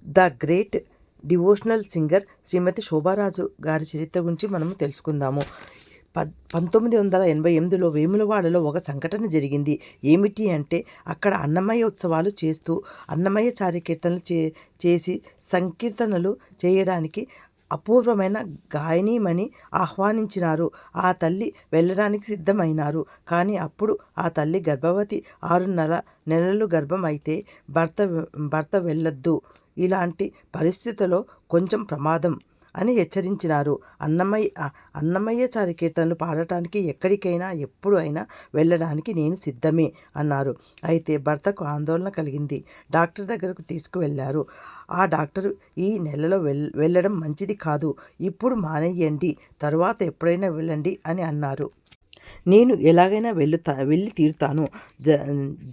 The great devotional singer శ్రీమతి శోభారాజు గారి చరిత్ర గురించి మనము తెలుసుకుందాము. 1988లో వేములవాడలో ఒక సంఘటన జరిగింది. ఏమిటి అంటే, అక్కడ అన్నమయ్య ఉత్సవాలు చేస్తూ అన్నమయ్య చారికీర్తనలు చేసి సంకీర్తనలు చేయడానికి అపూర్వమైన గాయనీమణి ఆహ్వానించినారు. ఆ తల్లి వెళ్ళడానికి సిద్ధమైనారు. కానీ అప్పుడు ఆ తల్లి గర్భవతి, 6 నెలలు గర్భం అయితే భర్త వెళ్ళొద్దు, ఇలాంటి పరిస్థితుల్లో కొంచెం ప్రమాదం అని హెచ్చరించినారు. అన్నమయ్య చారికీర్తనలు పాడటానికి ఎక్కడికైనా ఎప్పుడు అయినా వెళ్ళడానికి నేను సిద్ధమే అన్నారు. అయితే భర్తకు ఆందోళన కలిగింది. డాక్టర్ దగ్గరకు తీసుకువెళ్ళారు. ఆ డాక్టరు, ఈ నెలలో వెళ్ళడం మంచిది కాదు, ఇప్పుడు మానేయండి, తరువాత ఎప్పుడైనా వెళ్ళండి అని అన్నారు. నేను ఎలాగైనా వెళ్ళి తీరుతాను,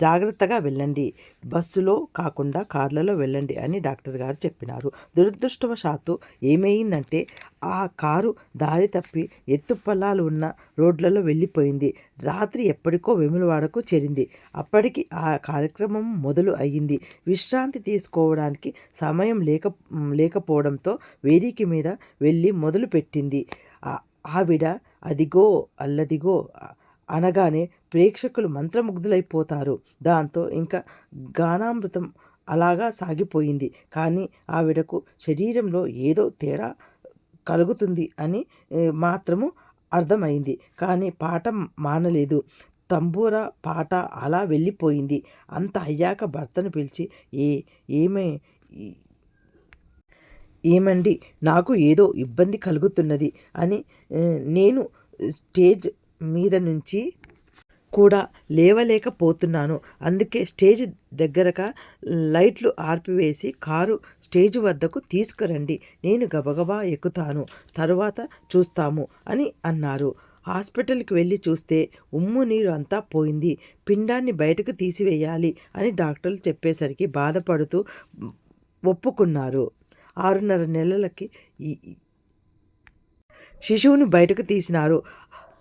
జాగ్రత్తగా వెళ్ళండి, బస్సులో కాకుండా కార్లలో వెళ్ళండి అని డాక్టర్ గారు చెప్పినారు. దురదృష్టవశాత్తు ఏమైందంటే, ఆ కారు దారి తప్పి ఎత్తుపల్లాలు ఉన్న రోడ్లలో వెళ్ళిపోయింది. రాత్రి ఎప్పటికో వేములవాడకు చేరింది. అప్పటికి ఆ కార్యక్రమం మొదలు అయ్యింది. విశ్రాంతి తీసుకోవడానికి సమయం లేకపోవడంతో వేదిక మీద వెళ్ళి మొదలు పెట్టింది. ఆవిడ అదిగో అల్లదిగో అనగానే ప్రేక్షకులు మంత్రముగ్ధులైపోతారు. దాంతో ఇంకా గానామృతం అలాగా సాగిపోయింది. కానీ ఆవిడకు శరీరంలో ఏదో తేడా కలుగుతుంది అని మాత్రము అర్థమైంది. కానీ పాట మానలేదు. తంబూర పాట అలా వెళ్ళిపోయింది. అంత అయ్యాక భర్తను పిలిచి, ఏమండి, నాకు ఏదో ఇబ్బంది కలుగుతున్నది అని నేను స్టేజ్ మీద నుంచి కూడా లేవలేకపోతున్నాను. అందుకే స్టేజ్ దగ్గరగా లైట్లు ఆర్పివేసి కారు స్టేజ్ వద్దకు తీసుకురండి, నేను గబగబా ఎక్కుతాను, తరువాత చూస్తాము అని అన్నారు. హాస్పిటల్కి వెళ్ళి చూస్తే ఉమ్ము నీరు అంతా పోయింది. పిండాన్ని బయటకు తీసివేయాలి అని డాక్టర్లు చెప్పేసరికి బాధపడుతూ ఒప్పుకున్నారు. 6.5 నెలలకి శిశువుని బయటకు తీసినారు.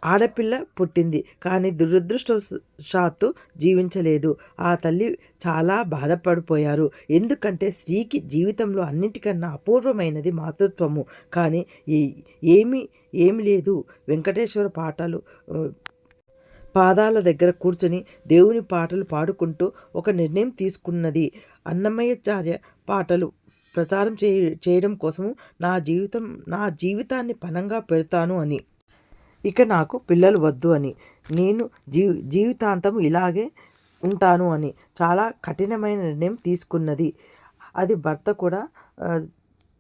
ఆడపిల్ల పుట్టింది. కానీ దురదృష్టవశాత్తు జీవించలేదు. ఆ తల్లి చాలా బాధపడిపోయారు. ఎందుకంటే స్త్రీకి జీవితంలో అన్నిటికన్నా అపూర్వమైనది మాతృత్వము. కానీ ఏమీ లేదు. వెంకటేశ్వర పాదాల దగ్గర కూర్చొని దేవుని పాటలు పాడుకుంటూ ఒక నిర్ణయం తీసుకున్నది. అన్నమయ్యాచార్య పాటలు ప్రచారం చేయడం కోసము నా జీవితాన్ని పణంగా పెడతాను అని, ఇక నాకు పిల్లలు వద్దు అని, నేను జీవితాంతం ఇలాగే ఉంటాను అని చాలా కఠినమైన నిర్ణయం తీసుకున్నది. అది భర్త కూడా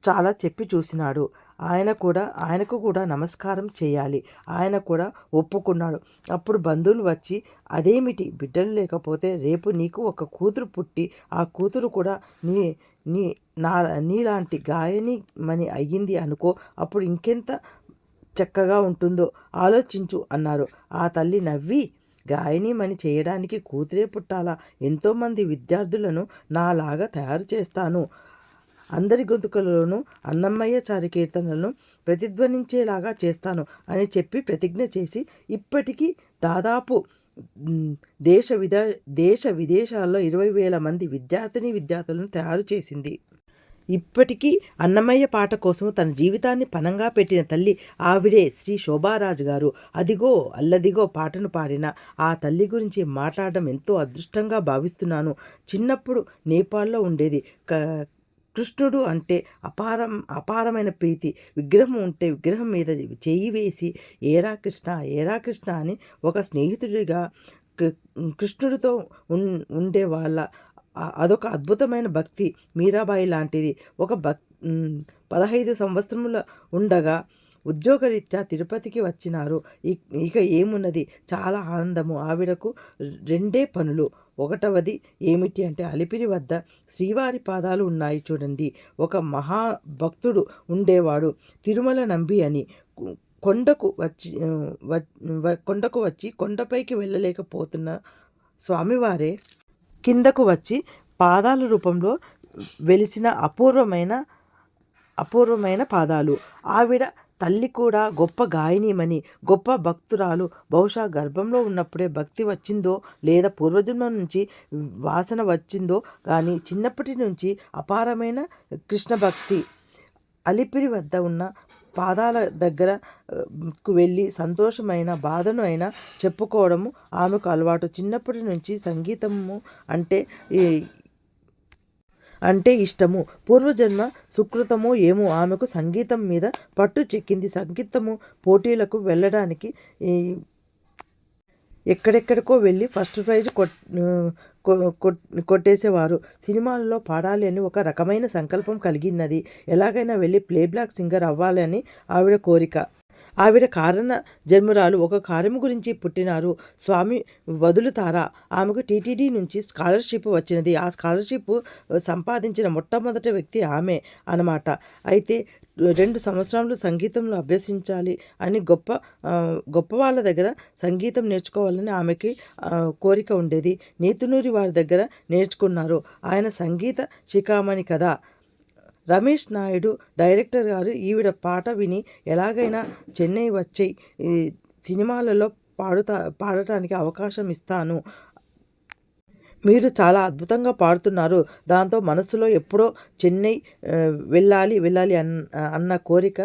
చాలా చెప్పి చూసినాడు. ఆయనకు కూడా నమస్కారం చేయాలి. ఆయన కూడా ఒప్పుకున్నాడు. అప్పుడు బంధువులు వచ్చి, అదేమిటి, బిడ్డలు లేకపోతే రేపు నీకు ఒక కూతురు పుట్టి ఆ కూతురు కూడా నీలాంటి గాయనిమణి అయ్యింది అనుకో, అప్పుడు ఇంకెంత చక్కగా ఉంటుందో ఆలోచించు అన్నారు. ఆ తల్లి నవ్వి, గాయనిమణి చేయడానికి కూతురే పుట్టాలా? ఎంతోమంది విద్యార్థులను నాలాగా తయారు చేస్తాను, అందరి గొంతుకలలోనూ అన్నమయ్య చారికీర్తనలను ప్రతిధ్వనించేలాగా చేస్తాను అని చెప్పి ప్రతిజ్ఞ చేసి ఇప్పటికీ దాదాపు దేశ విదేశాల్లో 20,000 మంది విద్యార్థులను తయారు చేసింది. ఇప్పటికీ అన్నమయ్య పాట కోసం తన జీవితాన్ని పణంగా పెట్టిన తల్లి ఆవిడే శ్రీ శోభారాజు గారు. అదిగో అల్లదిగో పాటను పాడిన ఆ తల్లి గురించి మాట్లాడడం ఎంతో అదృష్టంగా భావిస్తున్నాను. చిన్నప్పుడు నేపాల్లో ఉండేది. కృష్ణుడు అంటే అపారమైన ప్రీతి. విగ్రహం ఉంటే విగ్రహం మీద చెయ్యి వేసి ఏరా కృష్ణ అని ఒక స్నేహితుడిగా కృష్ణుడితో ఉండేవాళ్ళ. అదొక అద్భుతమైన భక్తి. మీరాబాయి లాంటిది. 15 సంవత్సరముల ఉండగా ఉద్యోగరీత్యా తిరుపతికి వచ్చినారు. ఇక ఏమున్నది, చాలా ఆనందము. ఆవిడకు 2 పనులు. ఒకటవది ఏమిటి అంటే, అలిపిరి వద్ద శ్రీవారి పాదాలు ఉన్నాయి చూడండి. ఒక మహాభక్తుడు ఉండేవాడు, తిరుమల నంబి అని. కొండకు వచ్చి కొండపైకి వెళ్ళలేకపోతున్న స్వామివారే కిందకు వచ్చి పాదాల రూపంలో వెలిసిన అపూర్వమైన పాదాలు. ఆవిడ తల్లి కూడా గొప్ప గాయనీమణి, గొప్ప భక్తురాలు. బహుశా గర్భంలో ఉన్నప్పుడే భక్తి వచ్చిందో లేదా పూర్వజన్మ నుంచి వాసన వచ్చిందో కానీ చిన్నప్పటి నుంచి అపారమైన కృష్ణ భక్తి. అలిపిరి వద్ద ఉన్న పాదాల దగ్గరకు వెళ్ళి సంతోషమైన బాధను అయినా చెప్పుకోవడము ఆమెకు అలవాటు. చిన్నప్పటి నుంచి సంగీతము అంటే ఇష్టము. పూర్వజన్మ సుకృతమో ఏమో ఆమెకు సంగీతం మీద పట్టు చెక్కింది. సంగీతము పోటీలకు వెళ్ళడానికి ఎక్కడెక్కడికో వెళ్ళి ఫస్ట్ ప్రైజ్ కొట్టేసేవారు. సినిమాల్లో పాడాలి అని ఒక రకమైన సంకల్పం కలిగినది. ఎలాగైనా వెళ్ళి ప్లేబ్యాక్ సింగర్ అవ్వాలి అని ఆవిడ కోరిక. ఆవిడ కారణ జన్మురాలు. ఒక కార్యము గురించి పుట్టినారు. స్వామి వదులుతారా? ఆమెకు టీటీడీ నుంచి స్కాలర్షిప్ వచ్చినది. ఆ స్కాలర్షిప్ సంపాదించిన మొట్టమొదటి వ్యక్తి ఆమె అన్నమాట. అయితే 2 సంవత్సరాలు సంగీతంలో అభ్యసించాలి అని గొప్ప వాళ్ళ దగ్గర సంగీతం నేర్చుకోవాలని ఆమెకి కోరిక ఉండేది. నేతునూరి వారి దగ్గర నేర్చుకున్నారు. ఆయన సంగీత శిఖామణి కదా. రమేష్ నాయుడు డైరెక్టర్ గారు ఈవిడ పాట విని ఎలాగైనా చెన్నై వచ్చి సినిమాలలో పాడటానికి అవకాశం ఇస్తాను, మీరు చాలా అద్భుతంగా పాడుతున్నారు. దాంతో మనసులో ఎప్పుడో చెన్నై వెళ్ళాలి అన్న కోరిక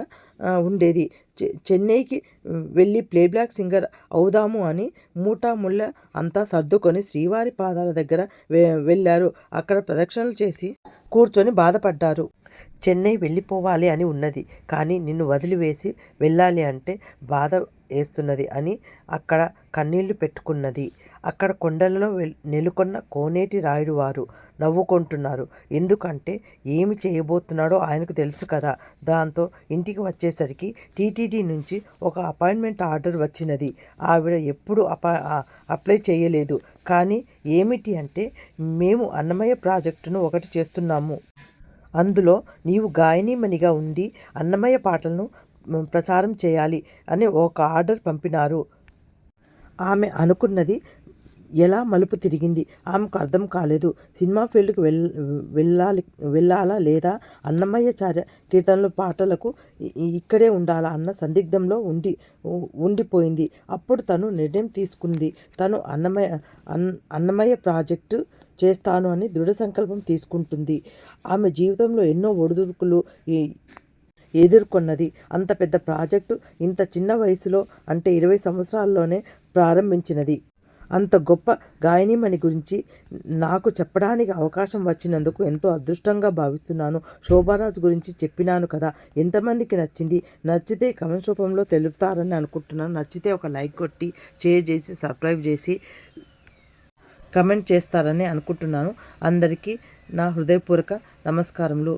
ఉండేది. చెన్నైకి వెళ్ళి ప్లేబ్యాక్ సింగర్ అవుదాము అని ముళ్ళ అంతా సర్దుకొని శ్రీవారి పాదాల దగ్గర వెళ్ళారు. అక్కడ ప్రదక్షిణలు చేసి కూర్చొని బాధపడ్డారు. చెన్నై వెళ్ళిపోవాలి అని ఉన్నది, కానీ నిన్ను వదిలివేసి వెళ్ళాలి అంటే బాధ వేస్తున్నది అని అక్కడ కన్నీళ్లు పెట్టుకున్నది. అక్కడ కొండలలో నెలకొన్న కోనేటి రాయుడు వారు నవ్వుకుంటున్నారు. ఎందుకంటే ఏమి చేయబోతున్నాడో ఆయనకు తెలుసు కదా. దాంతో ఇంటికి వచ్చేసరికి టీటీడీ నుంచి ఒక అపాయింట్మెంట్ ఆర్డర్ వచ్చినది. ఆవిడ ఎప్పుడు అప్లై చేయలేదు. కానీ ఏమిటి అంటే, మేము అన్నమయ్య ప్రాజెక్టును ఒకటి చేస్తున్నాము, అందులో నీవు గాయనీమణిగా ఉండి అన్నమయ్య పాటలను ప్రచారం చేయాలి అని ఒక ఆర్డర్ పంపినారు. ఆమె అనుకున్నది ఎలా మలుపు తిరిగింది ఆమెకు అర్థం కాలేదు. సినిమా ఫీల్డ్కి వెళ్ళాలా లేదా అన్నమయ్య కీర్తనలు పాటలకు ఇక్కడే ఉండాలా అన్న సందిగ్ధంలో ఉండిపోయింది. అప్పుడు తను నిర్ణయం తీసుకుంది. తను అన్నమయ్య ప్రాజెక్టు చేస్తాను అని దృఢ సంకల్పం తీసుకుంటుంది. ఆమె జీవితంలో ఎన్నో ఒడిదుడుకులు ఎదుర్కొన్నది. అంత పెద్ద ప్రాజెక్టు ఇంత చిన్న వయసులో అంటే 20 సంవత్సరాల్లోనే ప్రారంభించినది. అంత గొప్ప గాయనీమణి గురించి నాకు చెప్పడానికి అవకాశం వచ్చినందుకు ఎంతో అదృష్టంగా భావిస్తున్నాను. శోభారాజ్ గురించి చెప్పినాను కదా, ఎంతమందికి నచ్చింది? నచ్చితే కమెంట్స్ రూపంలో తెలుపుతారని అనుకుంటున్నాను. నచ్చితే ఒక లైక్ కొట్టి షేర్ చేసి సబ్స్క్రైబ్ చేసి కమెంట్ చేస్తారని అనుకుంటున్నాను. అందరికీ నా హృదయపూర్వక నమస్కారములు.